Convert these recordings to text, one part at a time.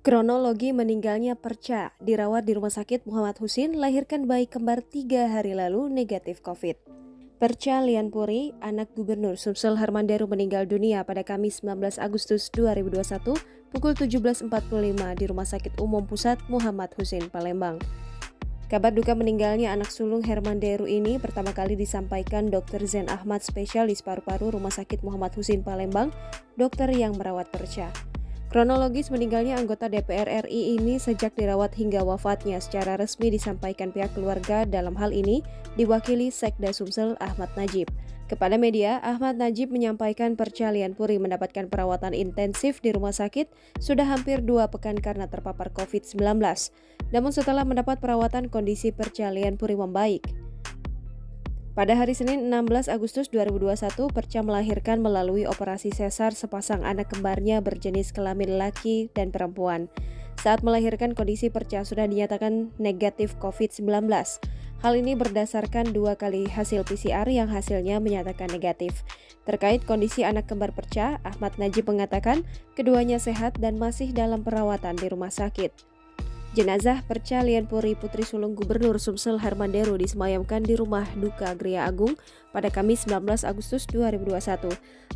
Kronologi meninggalnya Perca, dirawat di Rumah Sakit Muhammad Husin, lahirkan bayi kembar 3 hari lalu negatif COVID. Perca Lianpuri, anak Gubernur Sumsel Hermanderu meninggal dunia pada Kamis 19 Agustus 2021 pukul 17.45 di Rumah Sakit Umum Pusat Muhammad Husin, Palembang. Kabar duka meninggalnya anak sulung Hermanderu ini pertama kali disampaikan Dr. Zen Ahmad, spesialis paru-paru Rumah Sakit Muhammad Husin, Palembang, dokter yang merawat Perca. Kronologis meninggalnya anggota DPR RI ini sejak dirawat hingga wafatnya secara resmi disampaikan pihak keluarga, dalam hal ini diwakili Sekda Sumsel Ahmad Najib. Kepada media, Ahmad Najib menyampaikan Perca Lianpuri mendapatkan perawatan intensif di rumah sakit sudah hampir 2 pekan karena terpapar COVID-19. Namun setelah mendapat perawatan, kondisi Perca Lianpuri membaik. Pada hari Senin 16 Agustus 2021, Perca melahirkan melalui operasi sesar sepasang anak kembarnya berjenis kelamin laki dan perempuan. Saat melahirkan, kondisi Perca sudah dinyatakan negatif COVID-19. Hal ini berdasarkan 2 kali hasil PCR yang hasilnya menyatakan negatif. Terkait kondisi anak kembar Perca, Ahmad Najib mengatakan keduanya sehat dan masih dalam perawatan di rumah sakit. Jenazah Perca Lianpuri, putri sulung Gubernur Sumsel Hermanderu, disemayamkan di rumah duka Gria Agung pada Kamis 19 Agustus 2021.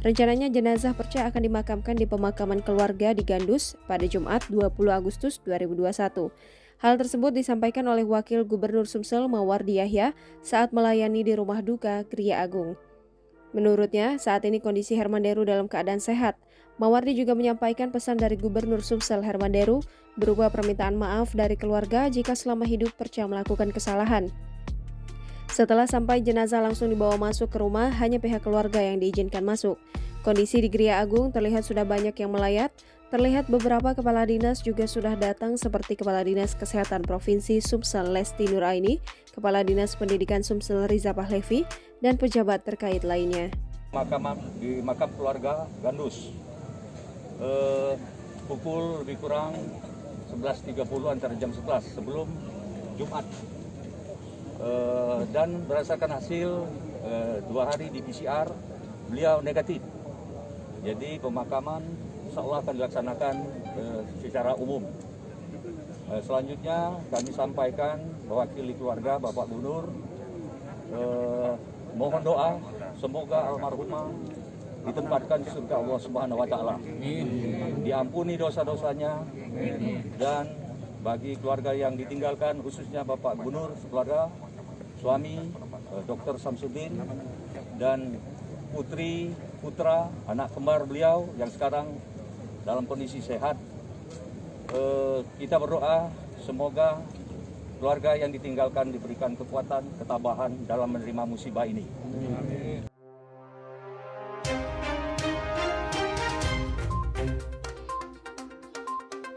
Rencananya jenazah Perca akan dimakamkan di pemakaman keluarga di Gandus pada Jumat 20 Agustus 2021. Hal tersebut disampaikan oleh Wakil Gubernur Sumsel Mawardi Yahya saat melayani di rumah duka Gria Agung. Menurutnya, saat ini kondisi Hermanderu dalam keadaan sehat. Mawardi juga menyampaikan pesan dari Gubernur Sumsel Hermanderu berupa permintaan maaf dari keluarga jika selama hidup Perca melakukan kesalahan. Setelah sampai, jenazah langsung dibawa masuk ke rumah, hanya pihak keluarga yang diizinkan masuk. Kondisi di Gria Agung terlihat sudah banyak yang melayat. Terlihat beberapa kepala dinas juga sudah datang seperti Kepala Dinas Kesehatan Provinsi Sumsel Lesti Nuraini, Kepala Dinas Pendidikan Sumsel Riza Pahlevi, dan pejabat terkait lainnya. Di makam keluarga Gandus, pukul lebih kurang 11.30 antara jam 11 sebelum Jumat, dan berdasarkan hasil 2 hari di PCR beliau negatif. Jadi pemakaman insya Allah akan dilaksanakan secara umum. Selanjutnya kami sampaikan mewakili keluarga Bapak Gubernur, mohon doa semoga almarhumah ditempatkan di surga Allah Subhanahu wa taala. Diampuni dosa-dosanya, dan bagi keluarga yang ditinggalkan khususnya Bapak Gubernur, keluarga, suami Dr. Samsudin, dan putra anak kembar beliau yang sekarang dalam kondisi sehat. Kita berdoa semoga keluarga yang ditinggalkan diberikan kekuatan, ketabahan dalam menerima musibah ini.